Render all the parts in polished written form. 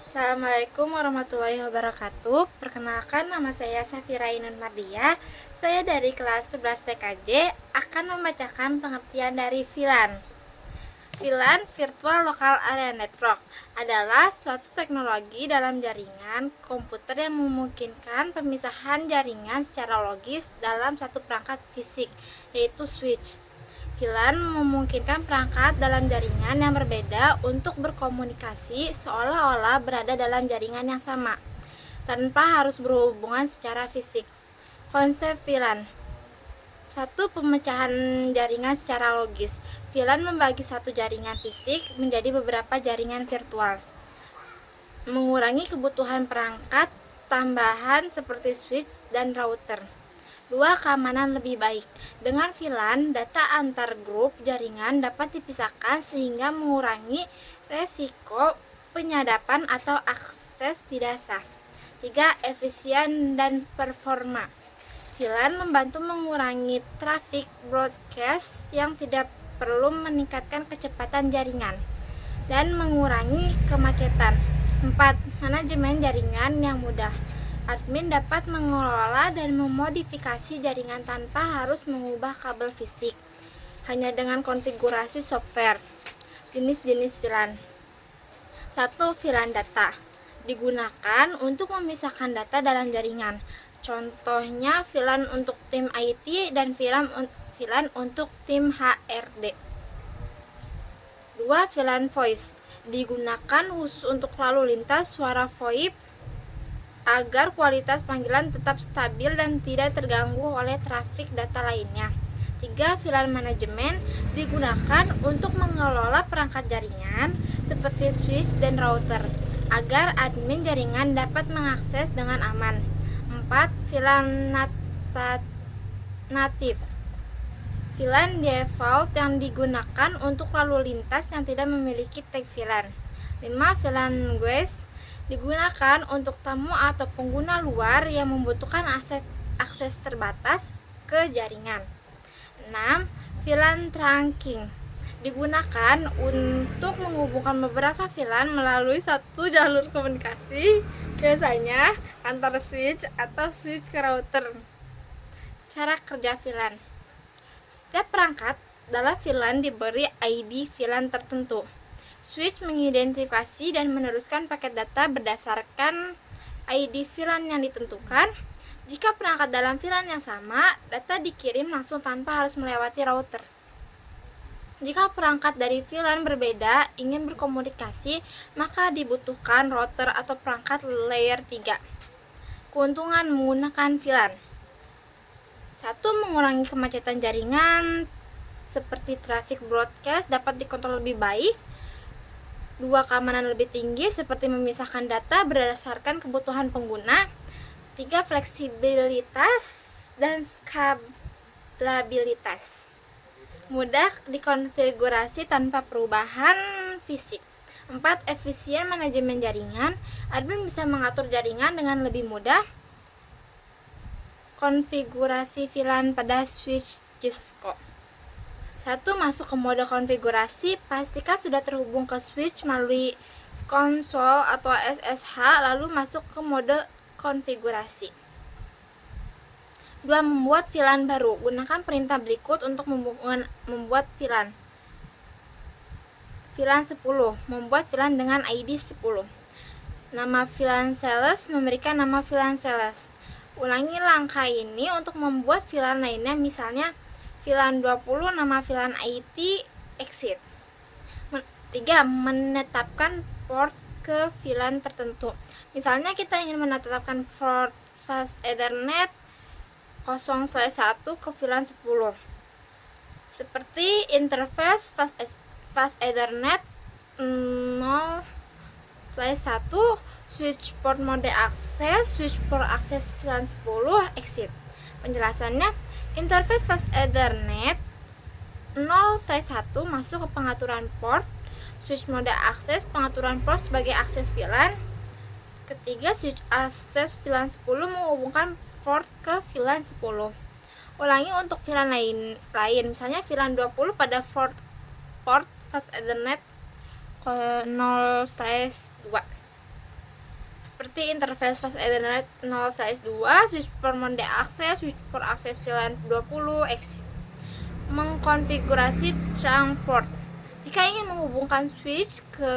Assalamualaikum warahmatullahi wabarakatuh. Perkenalkan, nama saya Safira Ainun Mardia. Saya dari kelas 11 TKJ akan membacakan pengertian dari VLAN. VLAN Virtual Local Area Network adalah suatu teknologi dalam jaringan komputer yang memungkinkan pemisahan jaringan secara logis dalam satu perangkat fisik, yaitu switch. VLAN memungkinkan perangkat dalam jaringan yang berbeda untuk berkomunikasi seolah-olah berada dalam jaringan yang sama, tanpa harus berhubungan secara fisik. Konsep VLAN: satu, pemecahan jaringan secara logis. VLAN membagi satu jaringan fisik menjadi beberapa jaringan virtual, mengurangi kebutuhan perangkat tambahan seperti switch dan router. 2. Keamanan lebih baik. Dengan VLAN, data antar grup jaringan dapat dipisahkan sehingga mengurangi resiko penyadapan atau akses tidak sah. 3. Efisien dan performa. VLAN membantu mengurangi traffic broadcast yang tidak perlu meningkatkan kecepatan jaringan dan mengurangi kemacetan. 4. Manajemen jaringan yang mudah. Admin dapat mengelola dan memodifikasi jaringan tanpa harus mengubah kabel fisik, hanya dengan konfigurasi software. Jenis-jenis VLAN. 1. VLAN data. Digunakan untuk memisahkan data dalam jaringan. Contohnya VLAN untuk tim IT dan VLAN untuk tim HRD. 2. VLAN voice. Digunakan khusus untuk lalu lintas suara VoIP agar kualitas panggilan tetap stabil dan tidak terganggu oleh trafik data lainnya. 3. VLAN manajemen. Digunakan untuk mengelola perangkat jaringan seperti switch dan router agar admin jaringan dapat mengakses dengan aman. 4. VLAN natif. VLAN default yang digunakan untuk lalu lintas yang tidak memiliki tag VLAN. 5. VLAN guest. Digunakan untuk tamu atau pengguna luar yang membutuhkan akses terbatas ke jaringan. 6. VLAN trunking. Digunakan untuk menghubungkan beberapa VLAN melalui satu jalur komunikasi, biasanya antara switch atau switch ke router. Cara kerja VLAN. Setiap perangkat dalam VLAN diberi ID VLAN tertentu. Switch mengidentifikasi dan meneruskan paket data berdasarkan ID VLAN yang ditentukan. Jika perangkat dalam VLAN yang sama, data dikirim langsung tanpa harus melewati router. Jika perangkat dari VLAN berbeda ingin berkomunikasi, maka dibutuhkan router atau perangkat layer 3. Keuntungan menggunakan VLAN. 1. Mengurangi kemacetan jaringan seperti traffic broadcast dapat dikontrol lebih baik. 2. Keamanan lebih tinggi seperti memisahkan data berdasarkan kebutuhan pengguna. 3. Fleksibilitas dan skalabilitas. Mudah dikonfigurasi tanpa perubahan fisik. 4. Efisien manajemen jaringan. Admin bisa mengatur jaringan dengan lebih mudah. Konfigurasi VLAN pada switch Cisco. 1. Masuk ke mode konfigurasi. Pastikan sudah terhubung ke switch melalui konsol atau SSH, lalu masuk ke mode konfigurasi. 2. Membuat VLAN baru. Gunakan perintah berikut untuk membuat VLAN. VLAN 10. Membuat VLAN dengan ID 10. Nama VLAN sales. Memberikan nama VLAN sales. Ulangi langkah ini untuk membuat VLAN lainnya, misalnya VLAN 20, nama VLAN IT, exit. 3. Menetapkan port ke VLAN tertentu. Misalnya kita ingin menetapkan port fast Ethernet 0/1 ke VLAN 10. Seperti interface fast Ethernet 0/1, switch port mode akses, switch port akses VLAN 10, exit. Penjelasannya, interface fast Ethernet 0/1 masuk ke pengaturan port, switch mode akses pengaturan port sebagai akses VLAN. Ketiga, switch akses VLAN 10 menghubungkan port ke VLAN 10. Ulangi untuk VLAN lain, misalnya VLAN 20 pada port fast Ethernet 0/2. seperti interface fast Ethernet 0/2, switch for mode access, switch for access VLAN 20, mengkonfigurasi trunk port. Jika ingin menghubungkan switch ke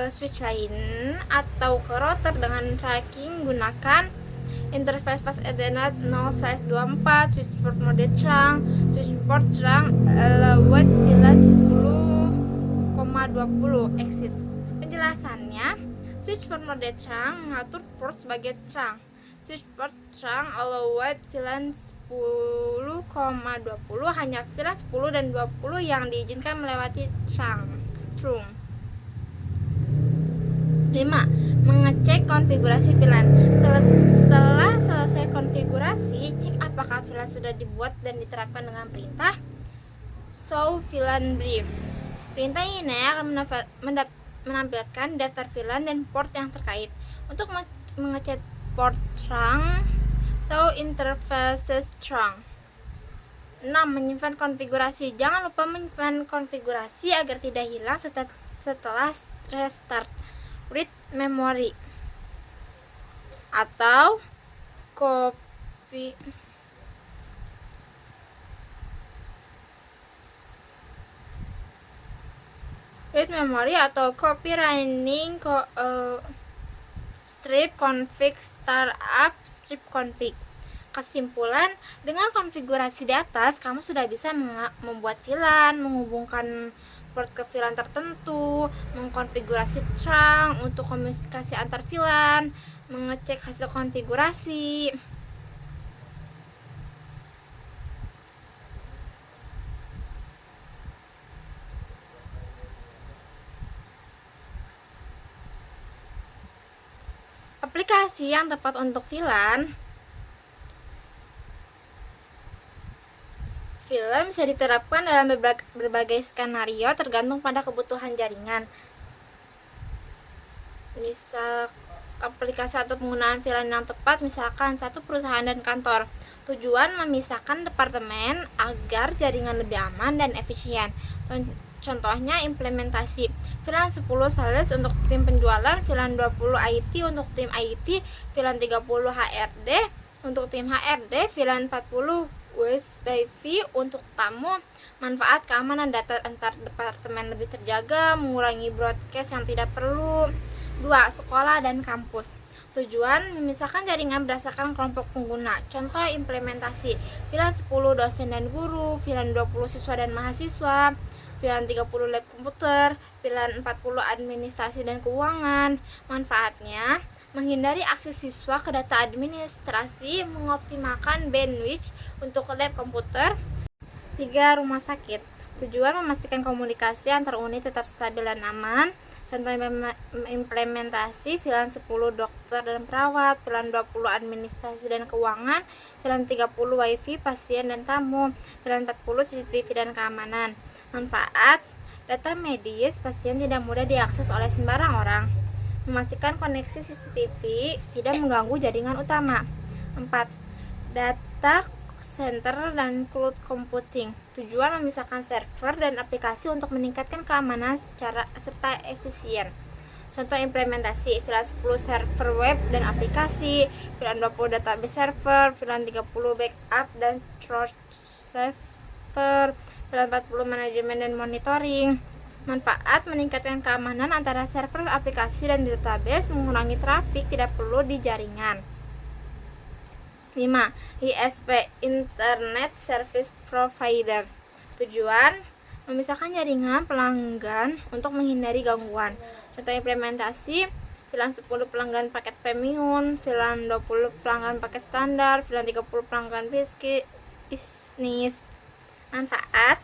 switch lain atau ke router dengan tracking, gunakan interface fast Ethernet 0/24, switch port mode trunk, switch port trunk allowed VLAN 10,20 access. Penjelasannya, switch port mode trunk mengatur port sebagai trunk. Switch port trunk allowed VLAN 10,20, hanya VLAN 10 dan 20 yang diizinkan melewati trunk. 5. Mengecek konfigurasi VLAN. Setelah selesai konfigurasi, cek apakah VLAN sudah dibuat dan diterapkan dengan perintah show VLAN brief. Perintah ini akan menampilkan daftar VLAN dan port yang terkait. Untuk mengecek port trunk, show interfaces trunk. 6. Menyimpan konfigurasi. Jangan lupa menyimpan konfigurasi agar tidak hilang setelah restart. Read memory atau copy running strip config startup strip config. Kesimpulan, dengan konfigurasi di atas, kamu sudah bisa membuat VLAN, menghubungkan port ke VLAN tertentu, mengkonfigurasi trunk untuk komunikasi antar VLAN, mengecek hasil konfigurasi. Aplikasi yang tepat untuk VLAN bisa diterapkan dalam berbagai skenario tergantung pada kebutuhan jaringan. Misal aplikasi atau penggunaan VLAN yang tepat, misalkan satu perusahaan dan kantor. Tujuan memisahkan departemen agar jaringan lebih aman dan efisien. Contohnya implementasi VLAN 10 sales untuk tim penjualan, VLAN 20 IT untuk tim IT, VLAN 30 HRD untuk tim HRD, VLAN 40 WiFi untuk tamu. Manfaat keamanan data antar departemen lebih terjaga, mengurangi broadcast yang tidak perlu. 2. Sekolah dan kampus. Tujuan memisahkan jaringan berdasarkan kelompok pengguna. Contoh implementasi VLAN 10 dosen dan guru, VLAN 20 siswa dan mahasiswa, VLAN 30 lab komputer, VLAN 40 administrasi dan keuangan. Manfaatnya menghindari akses siswa ke data administrasi, mengoptimalkan bandwidth untuk lab komputer. 3. Rumah sakit. Tujuan memastikan komunikasi antar unit tetap stabil dan aman. Contoh implementasi VLAN 10 dokter dan perawat, VLAN 20 administrasi dan keuangan, VLAN 30 WiFi pasien dan tamu, VLAN 40 CCTV dan keamanan. Manfaat data medis pasien tidak mudah diakses oleh sembarang orang. Memastikan koneksi CCTV tidak mengganggu jaringan utama. 4. Data center dan cloud computing. Tujuan memisahkan server dan aplikasi untuk meningkatkan keamanan serta efisien. Contoh implementasi VLAN 10 server web dan aplikasi, VLAN 20 database server, VLAN 30 backup dan storage server, VLAN 40 manajemen dan monitoring. Manfaat meningkatkan keamanan antara server, aplikasi, dan database, mengurangi trafik tidak perlu di jaringan. 5. ISP Internet Service Provider. Tujuan memisahkan jaringan pelanggan untuk menghindari gangguan. Contoh implementasi VLAN 10 pelanggan paket premium, VLAN 20 pelanggan paket standar, VLAN 30 pelanggan bisnis. Manfaat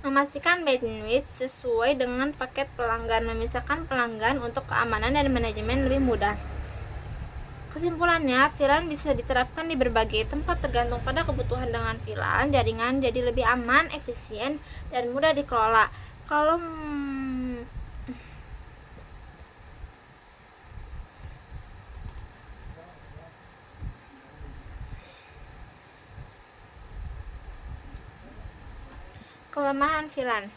memastikan bandwidth sesuai dengan paket pelanggan, memisahkan pelanggan untuk keamanan dan manajemen lebih mudah. Kesimpulannya, VLAN bisa diterapkan di berbagai tempat tergantung pada kebutuhan. Dengan VLAN, jaringan jadi lebih aman, efisien, dan mudah dikelola. Kalau kelemahan VLAN,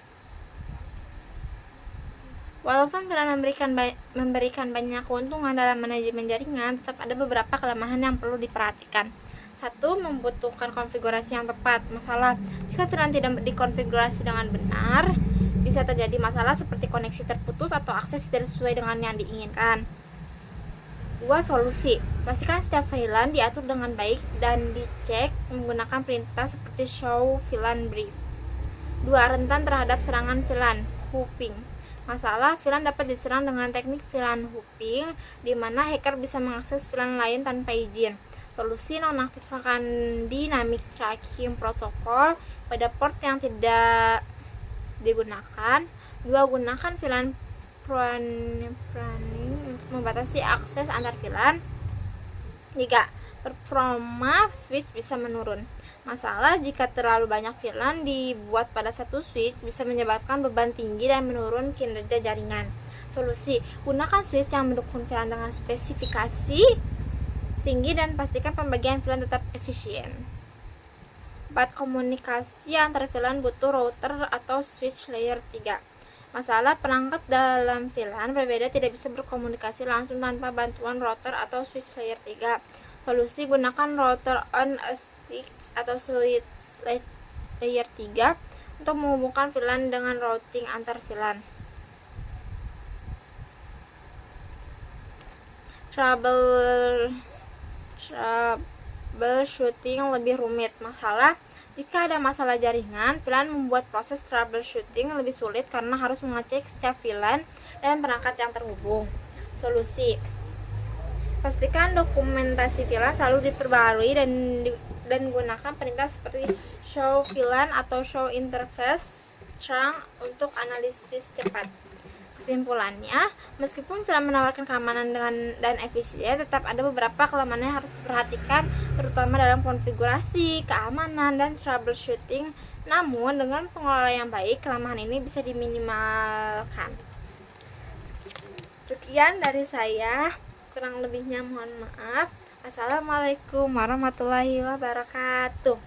Walaupun VLAN memberikan banyak keuntungan dalam manajemen jaringan, tetap ada beberapa kelemahan yang perlu diperhatikan. 1. Membutuhkan konfigurasi yang tepat. Masalah: jika VLAN tidak dikonfigurasi dengan benar, bisa terjadi masalah seperti koneksi terputus atau akses tidak sesuai dengan yang diinginkan. 2. Solusi: pastikan setiap VLAN diatur dengan baik dan dicek menggunakan perintah seperti show VLAN brief. 2. Rentan terhadap serangan VLAN hooping. Masalah: VLAN dapat diserang dengan teknik VLAN hooping, di mana hacker bisa mengakses VLAN lain tanpa izin. Solusi: nonaktifkan dynamic tracking protocol pada port yang tidak digunakan. 2. Gunakan VLAN pruning untuk membatasi akses antar VLAN. 3. Performa switch bisa menurun. Masalah: jika terlalu banyak VLAN dibuat pada satu switch, bisa menyebabkan beban tinggi dan menurun kinerja jaringan. Solusi: gunakan switch yang mendukung VLAN dengan spesifikasi tinggi dan pastikan pembagian VLAN tetap efisien. 4. Komunikasi antar VLAN butuh router atau switch layer 3. Masalah: perangkat dalam VLAN berbeda tidak bisa berkomunikasi langsung tanpa bantuan router atau switch layer 3. Solusi: gunakan router on a stick atau switch layer 3 untuk menghubungkan VLAN dengan routing antar VLAN. Troubleshooting lebih rumit. Masalah: jika ada masalah jaringan, VLAN membuat proses troubleshooting lebih sulit karena harus mengecek setiap VLAN dan perangkat yang terhubung. Solusi: pastikan dokumentasi VLAN selalu diperbarui dan gunakan perintah seperti show VLAN atau show interface trunk untuk analisis cepat. Kesimpulannya, meskipun VLAN menawarkan keamanan dan efisien, tetap ada beberapa kelemahan yang harus diperhatikan, terutama dalam konfigurasi, keamanan, dan troubleshooting. Namun, dengan pengelolaan yang baik, kelemahan ini bisa diminimalkan. Sekian dari saya. Kurang lebihnya mohon maaf. Assalamualaikum warahmatullahi wabarakatuh.